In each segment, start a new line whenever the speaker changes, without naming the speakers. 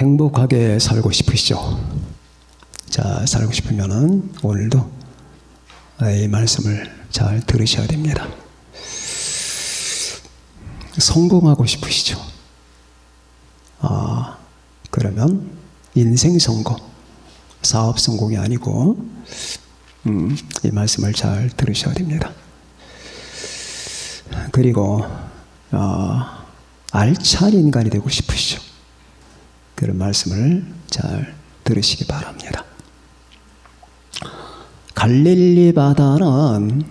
행복하게 살고 싶으시죠? 자, 살고 싶으면은 오늘도 이 말씀을 잘 들으셔야 됩니다. 성공하고 싶으시죠? 그러면 인생 성공, 사업 성공이 아니고 이 말씀을 잘 들으셔야 됩니다. 그리고 알찬 인간이 되고 싶으시죠? 그런 말씀을 잘 들으시기 바랍니다. 갈릴리 바다는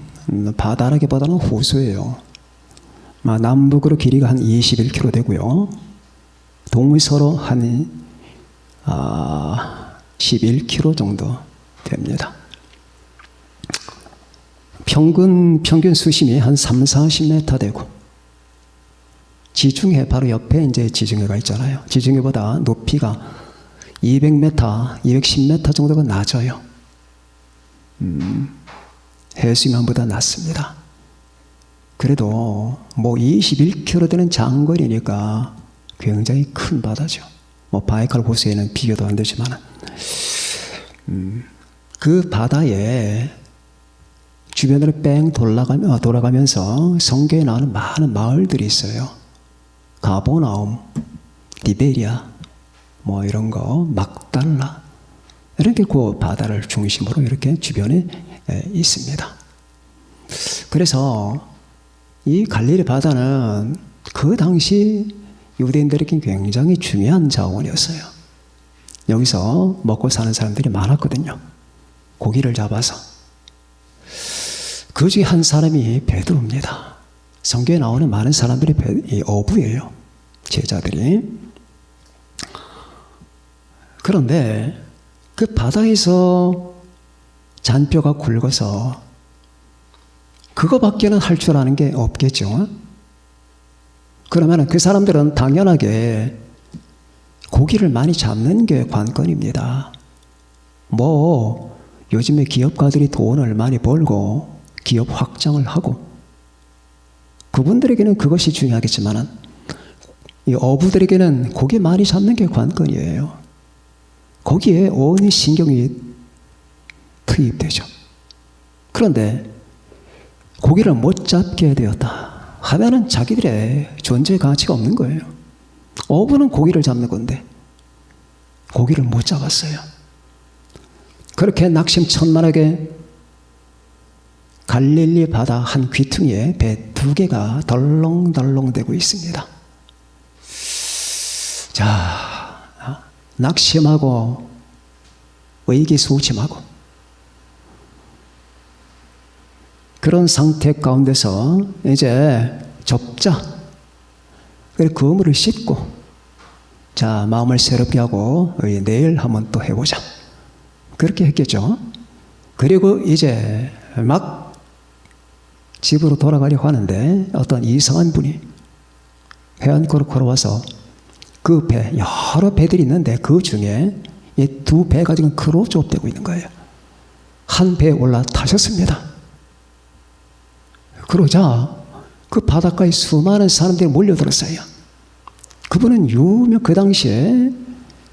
바다라기보다는 호수예요. 남북으로 길이가 한 21km 되고요. 동서로 한 11km 정도 됩니다. 평균 수심이 한 30-40m 되고, 지중해 바로 옆에 이제 지중해가 있잖아요. 지중해보다 높이가 200m, 210m 정도가 낮아요. 해수면보다 낮습니다. 그래도 21km 되는 장거리니까 굉장히 큰 바다죠. 바이칼 호수에는 비교도 안 되지만, 그 바다에 주변으로 뺑 돌아가면서 성경에 나오는 많은 마을들이 있어요. 가보나움, 디베리아, 이런 거, 막달라, 이렇게 그 바다를 중심으로 이렇게 주변에 있습니다. 그래서 이 갈릴리 바다는 그 당시 유대인들에게 굉장히 중요한 자원이었어요. 여기서 먹고 사는 사람들이 많았거든요. 고기를 잡아서. 그 중에 한 사람이 베드로입니다. 성경에 나오는 많은 사람들이 어부예요. 제자들이. 그런데 그 바다에서 잔뼈가 굵어서 그거밖에는 할 줄 아는 게 없겠죠. 그러면 그 사람들은 당연하게 고기를 많이 잡는 게 관건입니다. 요즘에 기업가들이 돈을 많이 벌고 기업 확장을 하고, 그분들에게는 그것이 중요하겠지만 이 어부들에게는 고기 많이 잡는 게 관건이에요. 거기에 온 신경이 투입되죠. 그런데 고기를 못 잡게 되었다 하면은 자기들의 존재 가치가 없는 거예요. 어부는 고기를 잡는 건데 고기를 못 잡았어요. 그렇게 낙심천만하게 갈릴리 바다 한 귀퉁이에 배 2개가 덜렁덜렁대고 있습니다. 자, 낙심하고 의기소침하고 그런 상태 가운데서 이제 접자, 그물을 씻고, 자, 마음을 새롭게 하고 내일 한번 또 해보자, 그렇게 했겠죠. 그리고 이제 막 집으로 돌아가려고 하는데 어떤 이상한 분이 해안가로 걸어와서 그 배, 여러 배들이 있는데 그 중에 이 2배가 지금 크로즈업되고 있는 거예요. 한 배에 올라타셨습니다. 그러자 그 바닷가에 수많은 사람들이 몰려들었어요. 그분은 그 당시에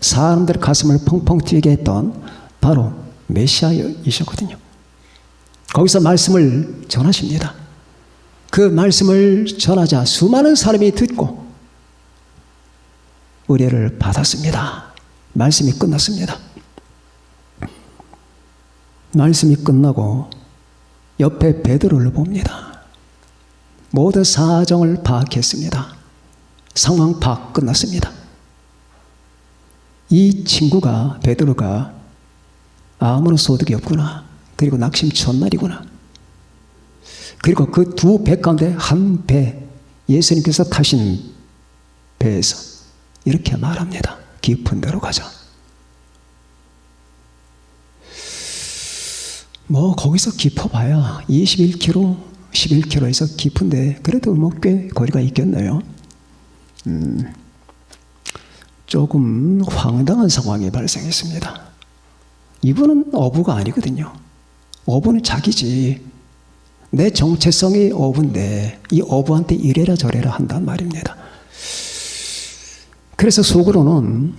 사람들 가슴을 펑펑 뛰게 했던 바로 메시아이셨거든요. 거기서 말씀을 전하십니다. 그 말씀을 전하자 수많은 사람이 듣고 의뢰를 받았습니다. 말씀이 끝났습니다. 말씀이 끝나고 옆에 베드로를 봅니다. 모든 사정을 파악했습니다. 상황 파악 끝났습니다. 이 친구가, 베드로가 아무런 소득이 없구나. 그리고 낙심 첫날이구나. 그리고 그 2배 가운데 한 배, 예수님께서 타신 배에서 이렇게 말합니다. 깊은 데로 가자. 거기서 깊어봐야 21km, 11km에서 깊은데 그래도 꽤 거리가 있겠네요. 조금 황당한 상황이 발생했습니다. 이분은 어부가 아니거든요. 어부는 자기지. 내 정체성이 어부인데 이 어부한테 이래라 저래라 한단 말입니다. 그래서 속으로는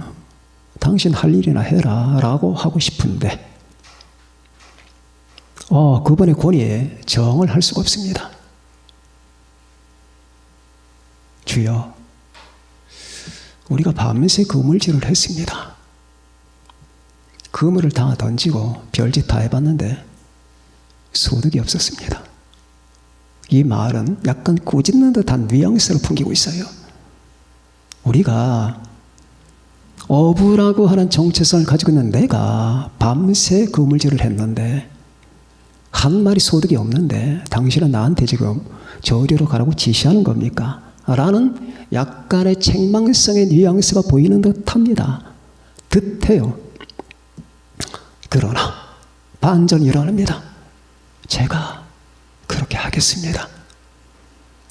당신 할 일이나 해라 라고 하고 싶은데 그분의 권위에 정을 할 수가 없습니다. 주여, 우리가 밤새 그물질을 했습니다. 그물을 다 던지고 별짓 다 해봤는데 소득이 없었습니다. 이 말은 약간 꾸짖는 듯한 뉘앙스를 풍기고 있어요. 우리가 어부라고 하는 정체성을 가지고 있는 내가 밤새 그물질을 했는데 한 마리 소득이 없는데 당신은 나한테 지금 저리로 가라고 지시하는 겁니까? 라는 약간의 책망성의 뉘앙스가 보이는 듯합니다. 듯해요. 그러나 반전이 일어납니다. 제가 그렇게 하겠습니다.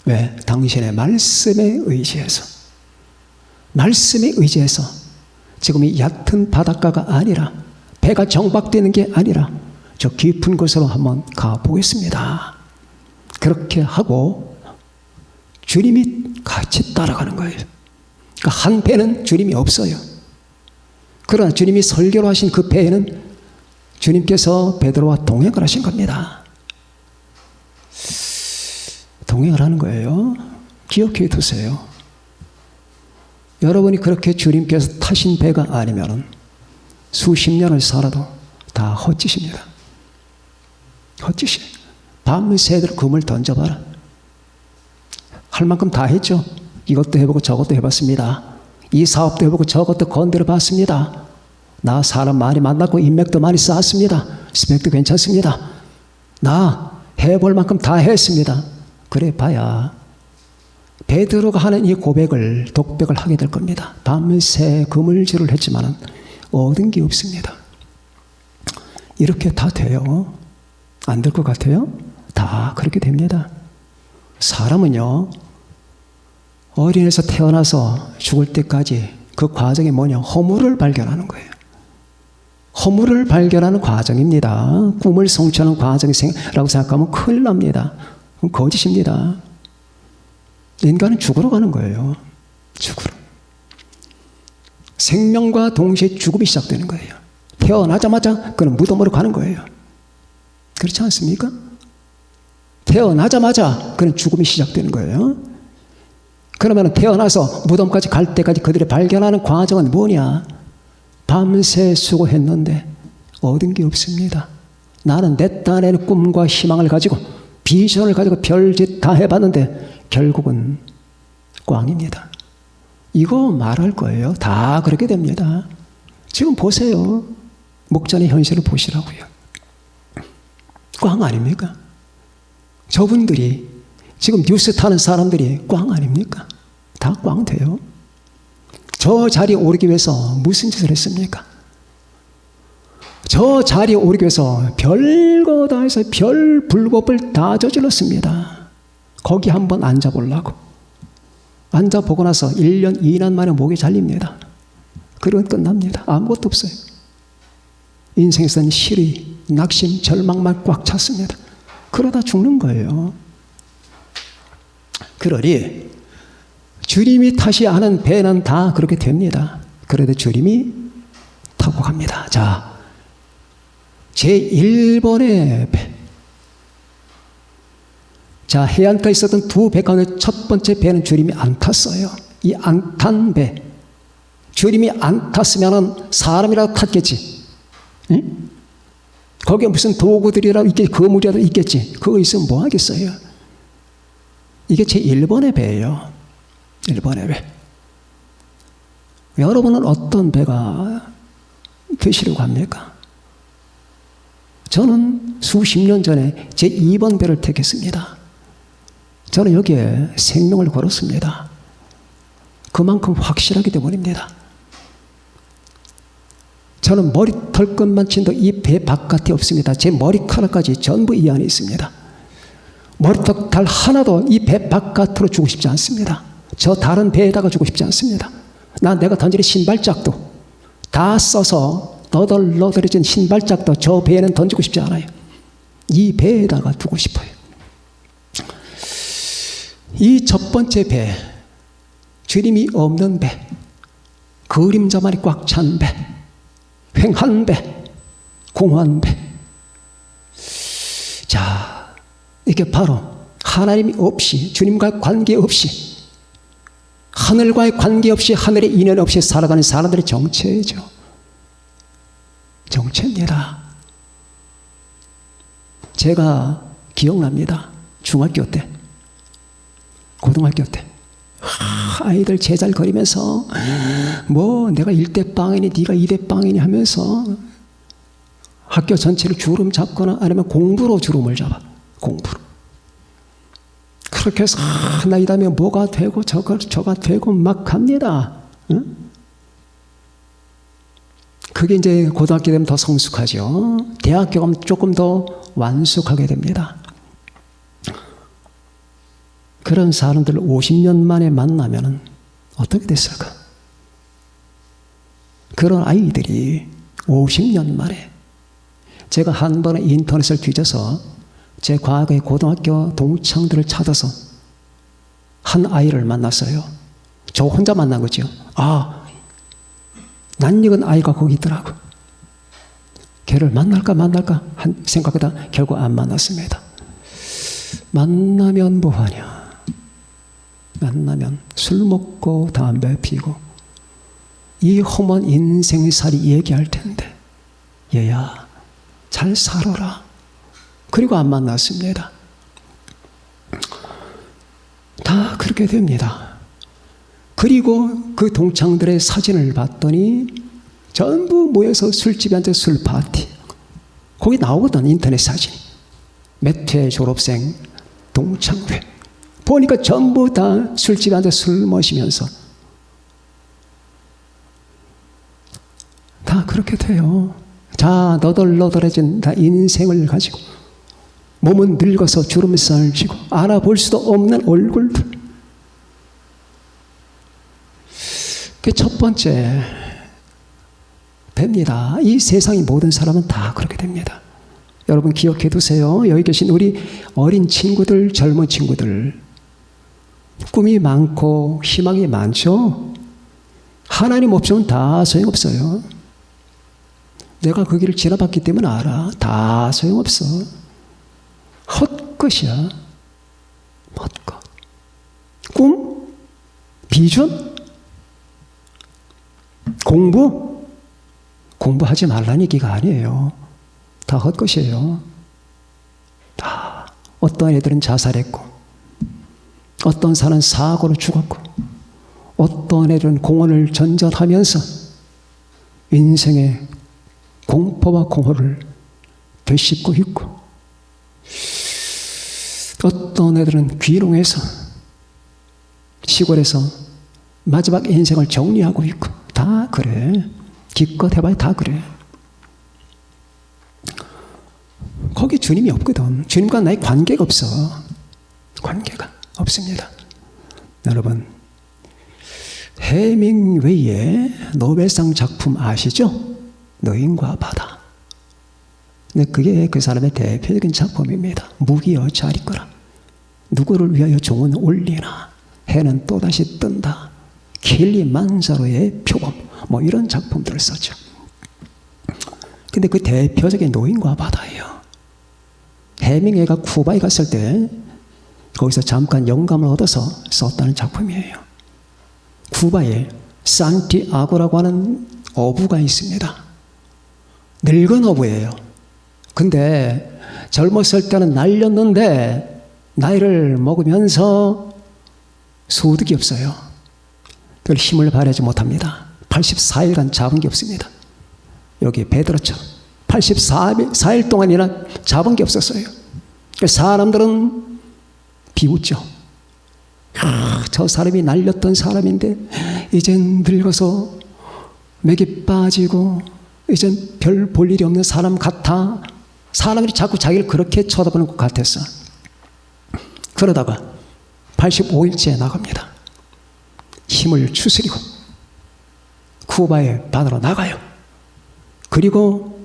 왜? 당신의 말씀에 의지해서 지금 이 얕은 바닷가가 아니라 배가 정박되는 게 아니라 저 깊은 곳으로 한번 가보겠습니다. 그렇게 하고 주님이 같이 따라가는 거예요. 그러니까 한 배는 주님이 없어요. 그러나 주님이 설교로 하신 그 배에는 주님께서 베드로와 동행을 하신 겁니다. 동행을 하는 거예요. 기억해 두세요. 여러분이 그렇게 주님께서 타신 배가 아니면 수십 년을 살아도 다 헛짓입니다. 헛짓이. 밤새도록 그물 던져봐라. 할 만큼 다 했죠. 이것도 해보고 저것도 해봤습니다. 이 사업도 해보고 저것도 건드려 봤습니다. 나 사람 많이 만났고 인맥도 많이 쌓았습니다. 스펙도 괜찮습니다. 나 해볼 만큼 다 했습니다. 그래 봐야 베드로가 하는 이 고백을 독백을 하게 될 겁니다. 밤새 그물질을 했지만 얻은 게 없습니다. 이렇게 다 돼요. 안 될 것 같아요? 다 그렇게 됩니다. 사람은요, 어린애에서 태어나서 죽을 때까지 그 과정이 뭐냐? 허물을 발견하는 거예요. 허물을 발견하는 과정입니다. 꿈을 성취하는 과정이라고 생각하면 큰일 납니다. 그건 거짓입니다. 인간은 죽으러 가는 거예요. 죽으러. 생명과 동시에 죽음이 시작되는 거예요. 태어나자마자 그는 무덤으로 가는 거예요. 그렇지 않습니까? 태어나자마자 그는 죽음이 시작되는 거예요. 그러면 태어나서 무덤까지 갈 때까지 그들이 발견하는 과정은 뭐냐? 밤새 수고했는데 얻은 게 없습니다. 나는 내 딴에는 꿈과 희망을 가지고 비전을 가지고 별짓 다 해봤는데 결국은 꽝입니다. 이거 말할 거예요. 다 그렇게 됩니다. 지금 보세요. 목전의 현실을 보시라고요. 꽝 아닙니까? 저분들이 지금 뉴스 타는 사람들이 꽝 아닙니까? 다 꽝 돼요. 저 자리에 오르기 위해서 무슨 짓을 했습니까? 저 자리에 오르기 위해서 별거 다 해서 별 불법을 다 저질렀습니다. 거기 한번 앉아보려고. 앉아보고 나서 1년, 2년 만에 목이 잘립니다. 그러고 끝납니다. 아무것도 없어요. 인생에서는 실의, 낙심, 절망만 꽉 찼습니다. 그러다 죽는 거예요. 그러니 주님이 타시 하는 배는 다 그렇게 됩니다. 그래도 주님이 타고 갑니다. 자, 제1번의 배. 자, 해안가에 있었던 두 배 가운데 첫 번째 배는 주님이 안 탔어요. 이 안 탄 배. 주님이 안 탔으면 사람이라도 탔겠지. 응? 거기에 무슨 도구들이라도 있겠지. 거물이라도 있겠지. 그거 있으면 뭐 하겠어요? 이게 제1번의 배예요. 1번의 배. 여러분은 어떤 배가 되시려고 합니까? 저는 수십 년 전에 제2번 배를 택했습니다. 저는 여기에 생명을 걸었습니다. 그만큼 확실하기 때문입니다. 저는 머리털 끝만 친도 이 배 바깥에 없습니다. 제 머리카락까지 전부 이 안에 있습니다. 머리털 달 하나도 이 배 바깥으로 주고 싶지 않습니다. 저 다른 배에다가 주고 싶지 않습니다. 내가 던지는 신발짝도 다 써서 너덜너덜해진 신발짝도 저 배에는 던지고 싶지 않아요. 이 배에다가 두고 싶어요. 이 첫 번째 배, 주님이 없는 배, 그림자만이 꽉 찬 배, 횡한 배, 공허한 배. 자, 이게 바로 하나님이 없이, 주님과 관계없이, 하늘과의 관계없이, 하늘의 인연 없이 살아가는 사람들의 정체죠. 정체입니다. 제가 기억납니다. 중학교 때, 고등학교 때 아이들 제잘거리면서 뭐 내가 1대 빵이니 네가 2대 빵이니 하면서 학교 전체를 주름 잡거나 아니면 공부로 주름을 잡아. 공부로. 그렇게 해서 나이 다음에 뭐가 되고 저가 되고 막 갑니다. 응? 그게 이제 고등학교 되면 더 성숙하죠. 대학교 가면 조금 더 완숙하게 됩니다. 그런 사람들을 50년 만에 만나면 어떻게 됐을까? 그런 아이들이 50년 만에, 제가 한 번에 인터넷을 뒤져서 제 과거의 고등학교 동창들을 찾아서 한 아이를 만났어요. 저 혼자 만난 거죠. 아, 낯익은 아이가 거기 있더라고. 걔를 만날까 생각하다 결국 안 만났습니다. 만나면 뭐하냐? 만나면 술 먹고 담배 피고 이 험한 인생살이 얘기할 텐데, 얘야 잘 살아라. 그리고 안 만났습니다. 다 그렇게 됩니다. 그리고 그 동창들의 사진을 봤더니 전부 모여서 술집에 앉아 술 파티. 거기 나오거든, 인터넷 사진. 몇 회 졸업생 동창회. 보니까 전부 다 술집에 앉아 술 마시면서 다 그렇게 돼요. 자, 너덜너덜해진 다 인생을 가지고 몸은 늙어서 주름살 지고 알아볼 수도 없는 얼굴들. 그 첫 번째 됩니다. 이 세상의 모든 사람은 다 그렇게 됩니다. 여러분 기억해 두세요. 여기 계신 우리 어린 친구들, 젊은 친구들, 꿈이 많고 희망이 많죠? 하나님 없으면 다 소용없어요. 내가 그 길을 지나봤기 때문에 알아. 다 소용없어. 헛것이야. 헛것. 꿈? 비전? 공부하지 말라는 얘기가 아니에요. 다 헛것이에요. 다. 어떤 애들은 자살했고, 어떤 사람은 사고로 죽었고, 어떤 애들은 공허를 전전하면서 인생의 공포와 공허를 되씹고 있고, 어떤 애들은 귀농해서 시골에서 마지막 인생을 정리하고 있고, 다 그래. 기껏 해봐야 다 그래. 거기 주님이 없거든. 주님과 나의 관계가 없어. 관계가 없습니다. 여러분, 해밍웨이의 노벨상 작품 아시죠? 노인과 바다. 근데 그게 그 사람의 대표적인 작품입니다. 무기여 잘 있거라. 누구를 위하여 종은 올리나. 해는 또다시 뜬다. 킬리만자로의 표범. 뭐 이런 작품들을 썼죠. 근데 그 대표적인 노인과 바다예요. 해밍웨이가 쿠바에 갔을 때 거기서 잠깐 영감을 얻어서 썼다는 작품이에요. 쿠바에 산티아고라고 하는 어부가 있습니다. 늙은 어부예요. 근데 젊었을 때는 날렸는데 나이를 먹으면서 소득이 없어요. 그걸 힘을 발휘하지 못합니다. 84일간 잡은 게 없습니다. 여기 베드로처럼 84일 동안이나 잡은 게 없었어요. 사람들은 비웃죠. 저 사람이 날렸던 사람인데 이젠 늙어서 맥이 빠지고 이젠 별 볼 일이 없는 사람 같아. 사람들이 자꾸 자기를 그렇게 쳐다보는 것 같았어. 그러다가 85일째 나갑니다. 힘을 추스리고 쿠바의 바다로 나가요. 그리고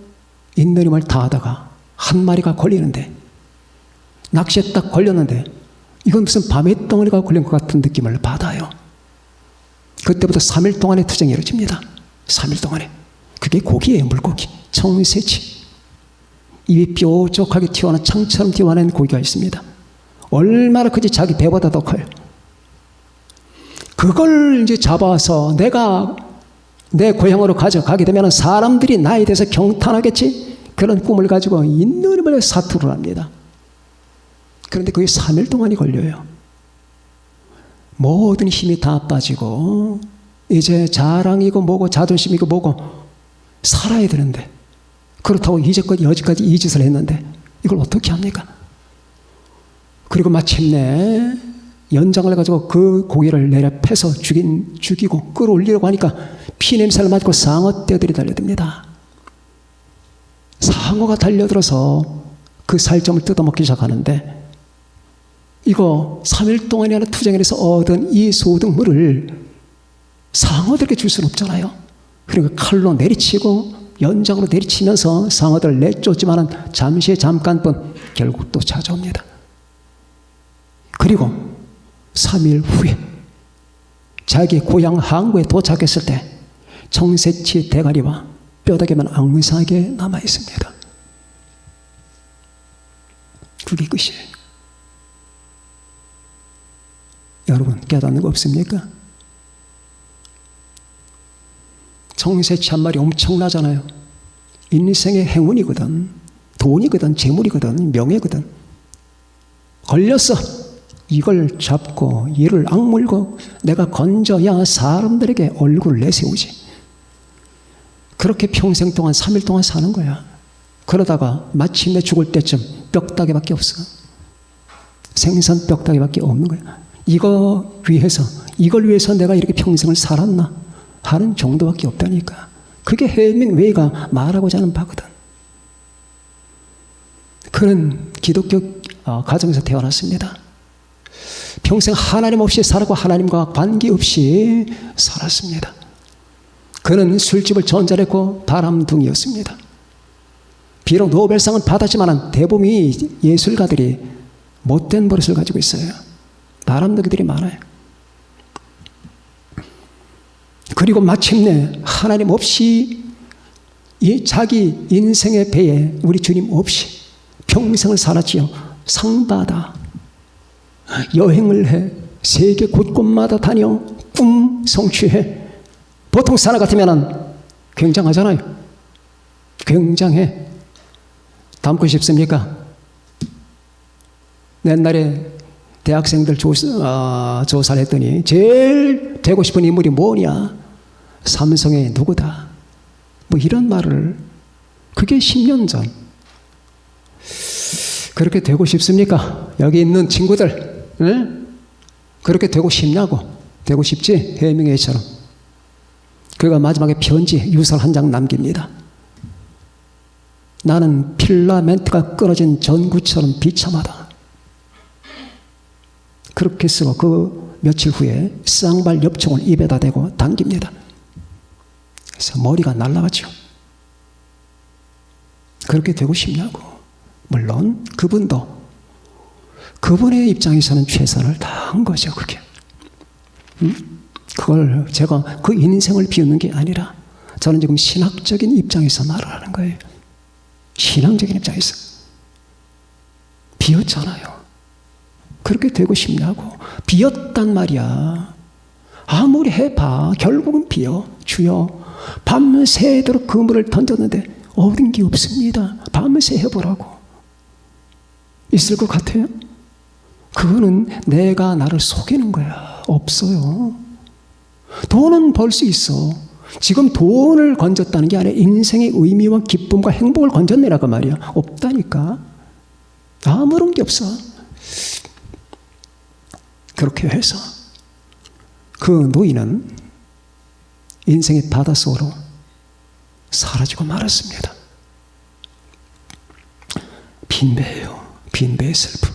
인내림을 다하다가 한 마리가 걸리는데, 낚시에 딱 걸렸는데 이건 무슨 밤의 덩어리가 걸린 것 같은 느낌을 받아요. 그때부터 3일 동안의 투쟁이 이루어집니다. 3일 동안에. 그게 고기예요. 물고기. 청새치. 입이 뾰족하게 튀어나온 창처럼 튀어나온 고기가 있습니다. 얼마나 크지? 자기 배보다 더 커요. 그걸 이제 잡아서 내가 내 고향으로 가져가게 되면 사람들이 나에 대해서 경탄하겠지? 그런 꿈을 가지고 있는 힘을 사투를 합니다. 그런데 그게 3일 동안이 걸려요. 모든 힘이 다 빠지고 이제 자랑이고 뭐고 자존심이고 뭐고 살아야 되는데, 그렇다고 여지까지 이 짓을 했는데 이걸 어떻게 합니까? 그리고 마침내 연장을 해가지고 그 고기를 내려 패서 죽이고 끌어올리려고 하니까 피냄새를 맡고 상어 떼들이 달려듭니다. 상어가 달려들어서 그 살점을 뜯어먹기 시작하는데, 이거 3일 동안이나 투쟁을 해서 얻은 이 소득물을 상어들에게 줄 수는 없잖아요. 그러니까 칼로 내리치고 연장으로 내리치면서 상어들을 내쫓지만은 잠깐뿐 결국 또 찾아옵니다. 그리고 3일 후에 자기 고향 항구에 도착했을 때 청새치 대가리와 뼈다귀만 앙상하게 남아 있습니다. 그게 끝이에요. 여러분 깨닫는 거 없습니까? 청새치 한 마리 엄청나잖아요. 인생의 행운이거든, 돈이거든, 재물이거든, 명예거든. 걸렸어. 이걸 잡고 이를 악물고 내가 건져야 사람들에게 얼굴을 내세우지. 그렇게 평생 동안 3일 동안 사는 거야. 그러다가 마침내 죽을 때쯤 뼈다귀밖에 없어. 생선 뼈다귀밖에 없는 거야. 이걸 위해서 내가 이렇게 평생을 살았나 하는 정도밖에 없다니까. 그게 해밍웨이가 말하고자 하는 바거든. 그런 기독교 가정에서 태어났습니다. 평생 하나님 없이 살았고 하나님과 관계없이 살았습니다. 그는 술집을 전전했고 바람둥이였습니다. 비록 노벨상은 받았지만 대부분이 예술가들이 못된 버릇을 가지고 있어요. 바람둥이들이 많아요. 그리고 마침내 하나님 없이 자기 인생의 배에 우리 주님 없이 평생을 살았지요. 상 받아 여행을 해 세계 곳곳마다 다녀 꿈 성취해. 보통 사람 같으면 굉장하잖아요. 굉장해. 닮고 싶습니까? 옛날에 대학생들 조사를 했더니 제일 되고 싶은 인물이 뭐냐? 삼성의 누구다. 뭐 이런 말을, 그게 10년 전. 그렇게 되고 싶습니까? 여기 있는 친구들, 네? 그렇게 되고 싶냐고. 되고 싶지? 해밍웨이처럼. 그가 마지막에 편지 유설 한 장 남깁니다. 나는 필라멘트가 끊어진 전구처럼 비참하다. 그렇게 쓰고 그 며칠 후에 쌍발 엽총을 입에다 대고 당깁니다. 그래서 머리가 날아가죠. 그렇게 되고 싶냐고. 물론 그분도 그분의 입장에서는 최선을 다한 거죠. 그게. 그걸 제가 그 인생을 비우는 게 아니라 저는 지금 신학적인 입장에서 말을 하는 거예요. 신앙적인 입장에서. 비었잖아요. 그렇게 되고 싶냐고. 비었단 말이야. 아무리 해봐 결국은 비어. 주여, 밤새도록 그물을 던졌는데 얻은 게 없습니다. 밤새 해보라고. 있을 것 같아요? 그거는 내가 나를 속이는 거야. 없어요. 돈은 벌 수 있어. 지금 돈을 건졌다는 게 아니라 인생의 의미와 기쁨과 행복을 건졌네라고 말이야. 없다니까. 아무런 게 없어. 그렇게 해서 그 노인은 인생의 바닷속으로 사라지고 말았습니다. 빈배예요. 빈배의 슬픔.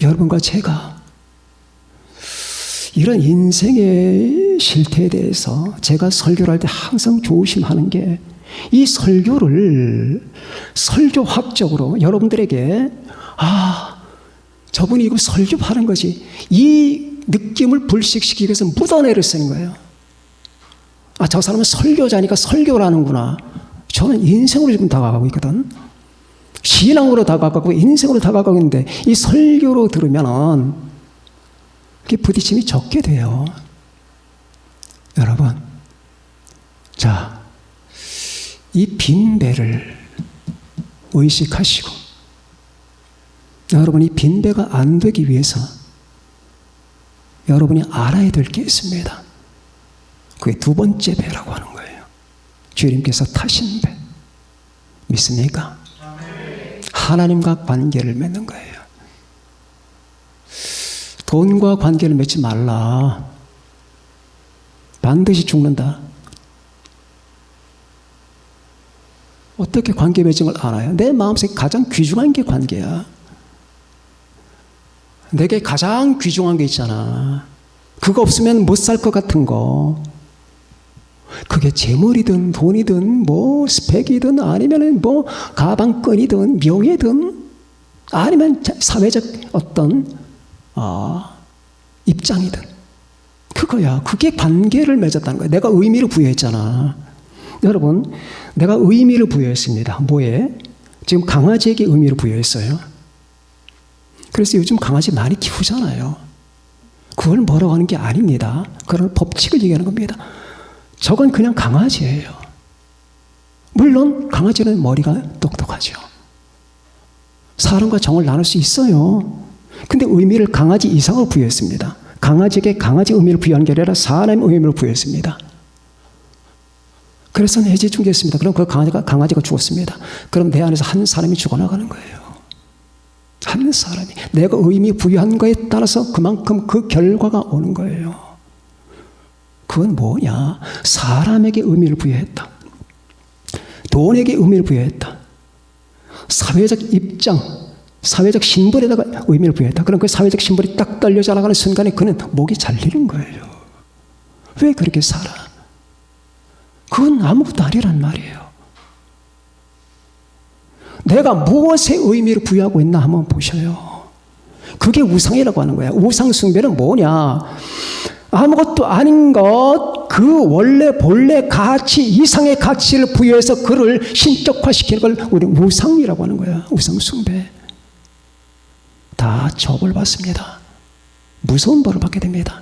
여러분과 제가 이런 인생의 실태에 대해서 제가 설교를 할 때 항상 조심하는 게, 이 설교를 설교학적으로 여러분들에게 저분이 이거 설교하는 거지, 이 느낌을 불식시키기 위해서 묻어내를 쓰는 거예요. 아, 저 사람은 설교자니까 설교를 하는구나. 저는 인생으로 지금 다가가고 있거든. 신앙으로 다가가고 인생으로 다가가고 있는데 이 설교로 들으면은 그게 부딪힘이 적게 돼요. 여러분, 자, 이 빈배를 의식하시고 여러분이 빈배가 안 되기 위해서 여러분이 알아야 될 게 있습니다. 그게 두 번째 배라고 하는 거예요. 주님께서 타신 배. 믿습니까? 하나님과 관계를 맺는 거예요. 돈과 관계를 맺지 말라. 반드시 죽는다. 어떻게 관계 맺은 걸 알아요? 내 마음속에 가장 귀중한 게 관계야. 내게 가장 귀중한 게 있잖아. 그거 없으면 못 살 것 같은 거. 그게 재물이든 돈이든 뭐 스펙이든 아니면 뭐 가방끈이든 명예든 아니면 사회적 어떤 입장이든 그거야. 그게 관계를 맺었다는 거야. 내가 의미를 부여했잖아. 여러분, 내가 의미를 부여했습니다. 뭐에? 지금 강아지에게 의미를 부여했어요. 그래서 요즘 강아지 많이 키우잖아요. 그걸 뭐라고 하는 게 아닙니다. 그런 법칙을 얘기하는 겁니다. 저건 그냥 강아지예요. 물론 강아지는 머리가 똑똑하죠. 사람과 정을 나눌 수 있어요. 근데 의미를 강아지 이상으로 부여했습니다. 강아지에게 강아지 의미를 부여한 게 아니라 사람의 의미를 부여했습니다. 그래서 해지 중계했습니다. 그럼 그 강아지가 죽었습니다. 그럼 내 안에서 한 사람이 죽어나가는 거예요. 한 사람이. 내가 의미 부여한 거에 따라서 그만큼 그 결과가 오는 거예요. 그건 뭐냐? 사람에게 의미를 부여했다. 돈에게 의미를 부여했다. 사회적 입장, 사회적 신분에다가 의미를 부여했다. 그럼 그 사회적 신분이 딱 떨려져 나가는 순간에 그는 목이 잘리는 거예요. 왜 그렇게 살아? 그건 아무것도 아니란 말이에요. 내가 무엇에 의미를 부여하고 있나 한번 보셔요. 그게 우상이라고 하는 거야. 우상 숭배는 뭐냐? 아무것도 아닌 것, 그 원래 본래 가치 이상의 가치를 부여해서 그를 신격화시키는 걸 우리는 우상이라고 하는 거야. 우상 숭배. 다 처벌받습니다. 무서운 벌을 받게 됩니다.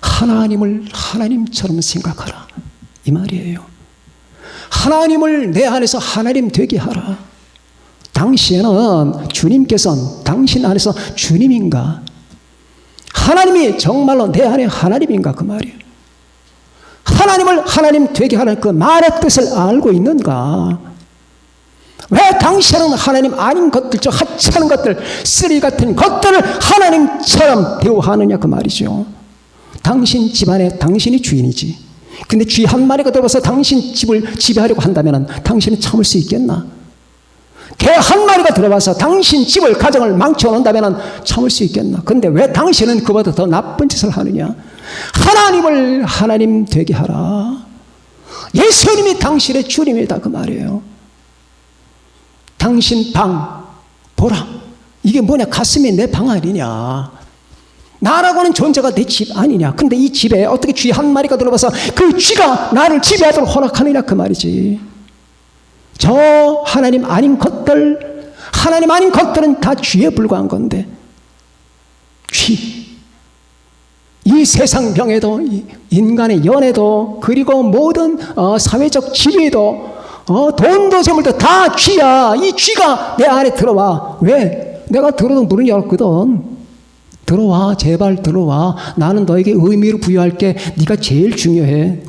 하나님을 하나님처럼 생각하라. 이 말이에요. 하나님을 내 안에서 하나님 되게 하라. 당시에는 주님께서는 당신 안에서 주님인가? 하나님이 정말로 내 안에 하나님인가? 그 말이에요. 하나님을 하나님 되게 하라는 그 말의 뜻을 알고 있는가? 왜 당신은 하나님 아닌 것들, 저 하찮은 것들, 쓰레기 같은 것들을 하나님처럼 대우하느냐? 그 말이죠. 당신 집안에 당신이 주인이지. 근데 쥐 한 마리가 들어와서 당신 집을 지배하려고 한다면 당신은 참을 수 있겠나? 개 한 마리가 들어와서 당신 집을 가정을 망쳐놓는다면 참을 수 있겠나? 근데 왜 당신은 그보다 더 나쁜 짓을 하느냐? 하나님을 하나님 되게 하라. 예수님이 당신의 주님이다 그 말이에요. 당신 방 보라. 이게 뭐냐? 가슴이 내 방 아니냐? 나라고는 존재가 내 집 아니냐? 근데 이 집에 어떻게 쥐 한 마리가 들어와서 그 쥐가 나를 지배하도록 허락하느냐? 그 말이지. 저 하나님 아닌 것들, 하나님 아닌 것들은 다 쥐에 불과한 건데, 쥐. 이 세상 병에도, 인간의 연애도, 그리고 모든 사회적 지위도, 돈도 재물도 다 쥐야. 이 쥐가 내 안에 들어와. 왜? 내가 들어도 문을 열었거든. 들어와, 제발 들어와. 나는 너에게 의미를 부여할게. 네가 제일 중요해.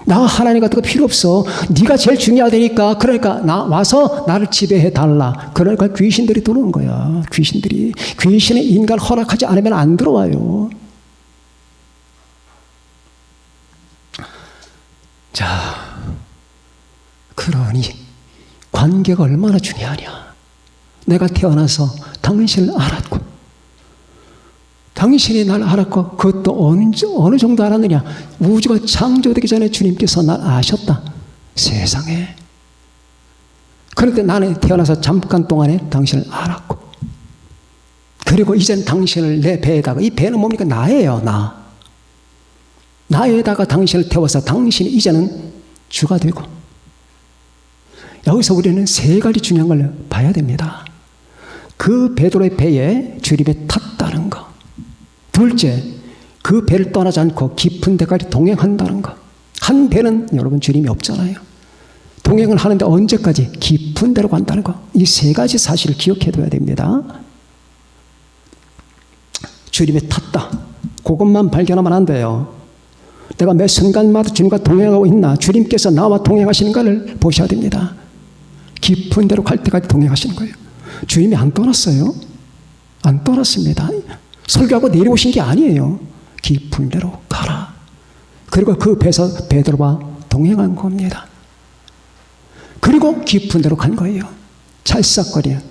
나 하나님 같은 거 필요 없어. 네가 제일 중요하다니까. 그러니까 나 와서 나를 지배해 달라. 그러니까 귀신들이 들어오는 거야. 귀신들이. 귀신은 인간 허락하지 않으면 안 들어와요. 자, 그러니 관계가 얼마나 중요하냐. 내가 태어나서 당신을 알았고 당신이 날 알았고 그것도 어느 정도 알았느냐. 우주가 창조되기 전에 주님께서 날 아셨다. 세상에. 그런데 나는 태어나서 잠깐 동안에 당신을 알았고 그리고 이젠 당신을 내 배에다가, 이 배는 뭡니까? 나예요, 나. 나에다가 당신을 태워서 당신이 이제는 주가 되고. 여기서 우리는 세 가지 중요한 걸 봐야 됩니다. 그 베드로의 배에 주님이 탔다는 거. 둘째, 그 배를 떠나지 않고 깊은 데까지 동행한다는 거. 한 배는 여러분 주님이 없잖아요. 동행을 하는데 언제까지? 깊은 데로 간다는 거. 이 세 가지 사실을 기억해둬야 됩니다. 주님이 탔다. 그것만 발견하면 안 돼요. 내가 매 순간마다 주님과 동행하고 있나, 주님께서 나와 동행하시는가를 보셔야 됩니다. 깊은 데로 갈 때까지 동행하시는 거예요. 주님이 안 떠났어요. 안 떠났습니다. 설교하고 내려오신 게 아니에요. 깊은 데로 가라. 그리고 그 배에서 베드로와 동행한 겁니다. 그리고 깊은 데로 간 거예요. 찰싹거리는,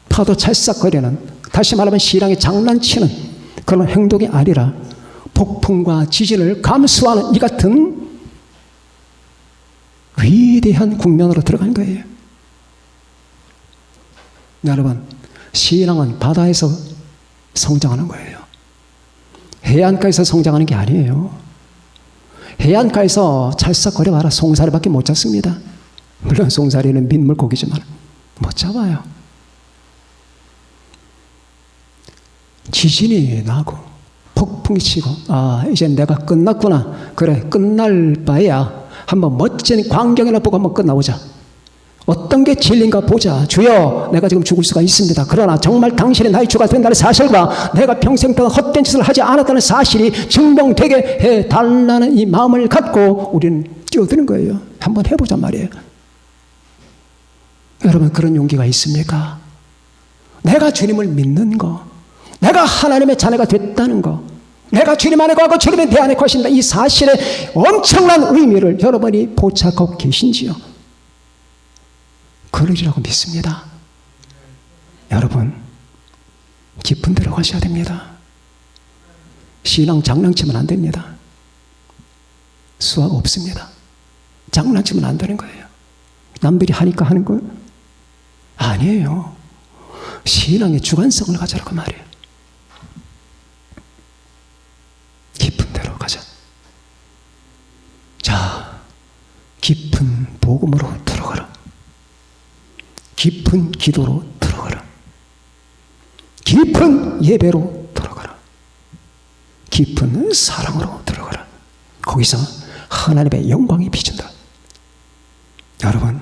파도 찰싹거리는, 다시 말하면 신앙이 장난치는 그런 행동이 아니라 폭풍과 지진을 감수하는 이 같은 위대한 국면으로 들어간 거예요. 여러분, 신앙은 바다에서 성장하는 거예요. 해안가에서 성장하는 게 아니에요. 해안가에서 찰싹거려 봐라. 송사리밖에 못 잡습니다. 물론 송사리는 민물고기지만 못 잡아요. 지진이 나고 폭풍이 치고, 아, 이제 내가 끝났구나. 그래, 끝날 바에야 한번 멋진 광경이나 보고 한번 끝나보자. 어떤 게 진리인가 보자. 주여, 내가 지금 죽을 수가 있습니다. 그러나 정말 당신이 나의 주가 된다는 사실과 내가 평생 동안 헛된 짓을 하지 않았다는 사실이 증명되게 해달라는 이 마음을 갖고 우리는 뛰어드는 거예요. 한번 해보자 말이에요. 여러분, 그런 용기가 있습니까? 내가 주님을 믿는 거, 내가 하나님의 자녀가 됐다는 거, 내가 주님 안에 거하고 주님이 내 안에 거하신다, 이 사실의 엄청난 의미를 여러분이 포착하고 계신지요? 그러리라고 믿습니다. 여러분, 깊은 데로 가셔야 됩니다. 신앙 장난치면 안 됩니다. 수학 없습니다. 장난치면 안 되는 거예요. 남들이 하니까 하는 거예요? 아니에요. 신앙의 주관성을 가져라고 말이에요. 깊은 데로 가자. 자, 깊은 복음으로 들어가라. 깊은 기도로 들어가라. 깊은 예배로 들어가라. 깊은 사랑으로 들어가라. 거기서 하나님의 영광이 비친다. 여러분,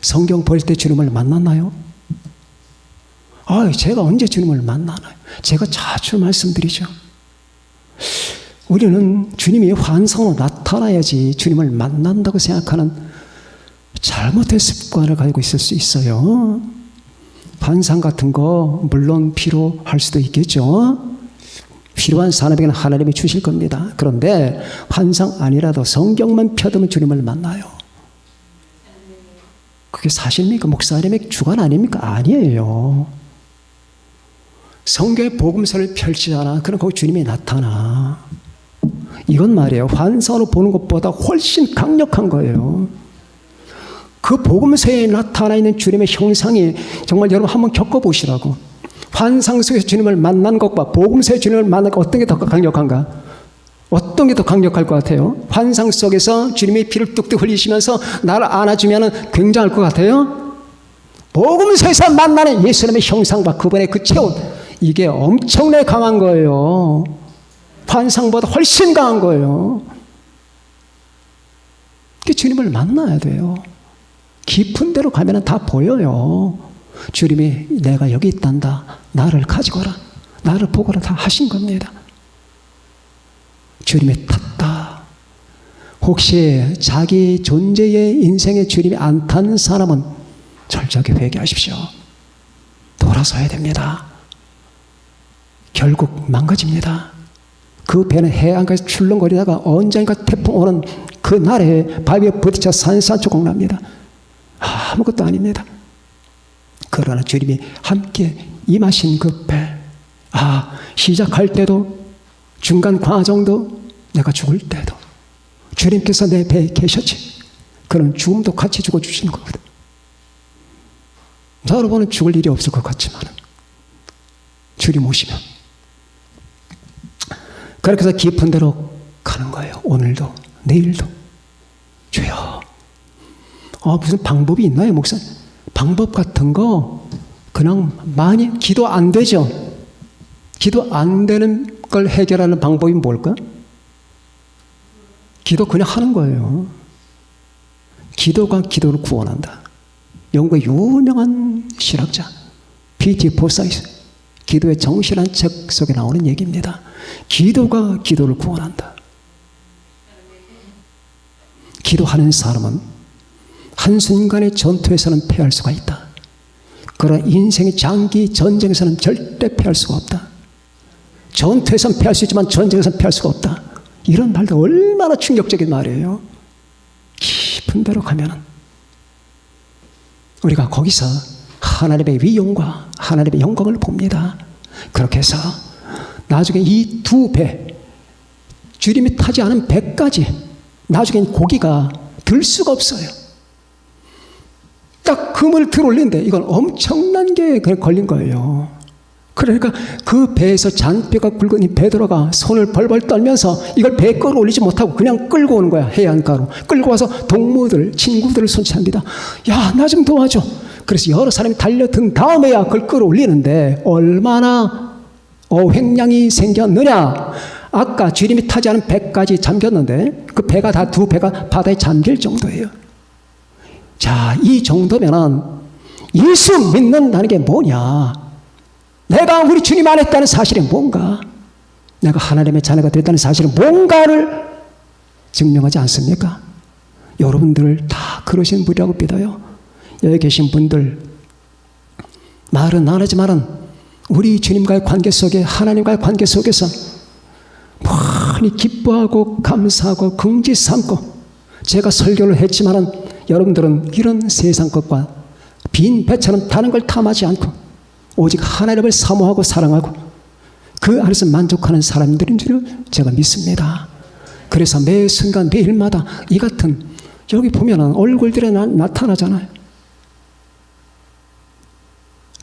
성경 볼 때 주님을 만났나요? 제가 언제 주님을 만나나요? 제가 자주 말씀드리죠. 우리는 주님이 환상으로 나타나야지 주님을 만난다고 생각하는 잘못된 습관을 가지고 있을 수 있어요. 환상 같은 거 물론 필요할 수도 있겠죠. 필요한 사람에게는 하나님이 주실 겁니다. 그런데 환상 아니라도 성경만 펴두면 주님을 만나요. 그게 사실입니까? 목사님의 주관 아닙니까? 아니에요. 성경의 복음서를 펼치잖아. 그럼 거기 주님이 나타나. 이건 말이에요. 환상으로 보는 것보다 훨씬 강력한 거예요. 그 복음서에 나타나 있는 주님의 형상이 정말 여러분 한번 겪어보시라고. 환상 속에서 주님을 만난 것과 복음서에 주님을 만난 것, 어떤 게 더 강력한가? 어떤 게 더 강력할 것 같아요? 환상 속에서 주님이 피를 뚝뚝 흘리시면서 나를 안아주면 굉장할 것 같아요? 복음서에서 만나는 예수님의 형상과 그분의 그 체온, 이게 엄청나게 강한 거예요. 환상보다 훨씬 강한 거예요. 주님을 만나야 돼요. 깊은 데로 가면 다 보여요. 주님이 내가 여기 있단다. 나를 가지고라. 나를 보고라. 다 하신 겁니다. 주님이 탔다. 혹시 자기 존재의 인생에 주님이 안 탄 사람은 철저하게 회개하십시오. 돌아서야 됩니다. 결국 망가집니다. 그 배는 해안가에서 출렁거리다가 언젠가 태풍 오는 그 날에 바위에 부딪혀 산산조각 납니다. 아무것도 아닙니다. 그러나 주님이 함께 임하신 그 배, 시작할 때도 중간 과정도 내가 죽을 때도 주님께서 내 배에 계셨지. 그런 죽음도 같이 죽어주시는 거거든. 여러분은 죽을 일이 없을 것 같지만 주님 오시면. 그렇게 해서 깊은 데로 가는 거예요. 오늘도 내일도. 주여, 무슨 방법이 있나요, 목사님? 방법 같은 거 그냥 많이 기도 안 되죠. 기도 안 되는 걸 해결하는 방법이 뭘까? 기도 그냥 하는 거예요. 기도가 기도를 구원한다. 영국의 유명한 신학자 P.T. 포사이스, 기도의 정신한 책 속에 나오는 얘기입니다. 기도가 기도를 구원한다. 기도하는 사람은 한순간의 전투에서는 패할 수가 있다. 그러나 인생의 장기 전쟁에서는 절대 패할 수가 없다. 전투에서는 패할 수 있지만 전쟁에서는 패할 수가 없다. 이런 말도 얼마나 충격적인 말이에요. 깊은 데로 가면은 우리가 거기서 하나님의 위용과 하나님의 영광을 봅니다. 그렇게 해서 나중에 이 두 배, 주님이 타지 않은 배까지 나중에 고기가 들 수가 없어요. 딱 금을 들어올리는데 이건 엄청난 게 걸린 거예요. 그러니까 그 배에서 잔뼈가 굵은 이 베드로가 손을 벌벌 떨면서 이걸 배에 끌어올리지 못하고 그냥 끌고 오는 거야. 해안가로 끌고 와서 동무들, 친구들을 손짓합니다. 야, 나 좀 도와줘. 그래서 여러 사람이 달려든 다음에야 그걸 끌어올리는데 얼마나 횡량이 생겼느냐. 아까 주님이 타지 않은 배까지 잠겼는데 그 배가 다 두 배가 바다에 잠길 정도예요. 자, 이 정도면은 예수 믿는다는 게 뭐냐? 내가 우리 주님 안에 있다는 사실이 뭔가? 내가 하나님의 자녀가 됐다는 사실은 뭔가를 증명하지 않습니까? 여러분들 다 그러신 분이라고 믿어요. 여기 계신 분들 말은 안 하지만은 우리 주님과의 관계 속에, 하나님과의 관계 속에서 많이 기뻐하고 감사하고 긍지 삼고, 제가 설교를 했지만은 여러분들은 이런 세상 것과 빈 배처럼 다른 걸 탐하지 않고 오직 하나님을 사모하고 사랑하고 그 안에서 만족하는 사람들인 줄 제가 믿습니다. 그래서 매 순간 매일마다 이 같은 여기 보면은 얼굴들이 나타나잖아요.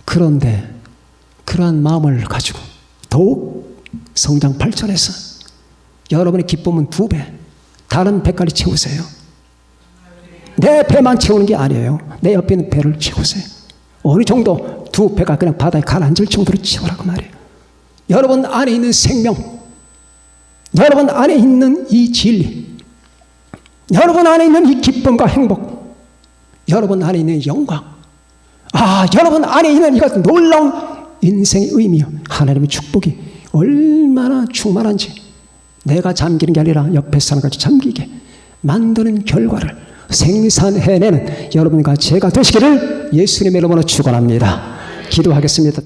그런데 그러한 마음을 가지고 더욱 성장 발전해서 여러분의 기쁨은 2배, 다른 배까지 채우세요. 내 배만 채우는 게 아니에요. 내 옆에 있는 배를 채우세요. 어느 정도 2배가 그냥 바다에 가라앉을 정도로 채우라고 말이에요. 여러분 안에 있는 생명, 여러분 안에 있는 이 진리, 여러분 안에 있는 이 기쁨과 행복, 여러분 안에 있는 영광, 여러분 안에 있는 이 같은 놀라운 인생의 의미요, 하나님의 축복이 얼마나 충만한지 내가 잠기는 게 아니라 옆에 사람까지 잠기게 만드는 결과를 생산해내는 여러분과 제가 되시기를 예수님의 이름으로 축원합니다. 기도하겠습니다.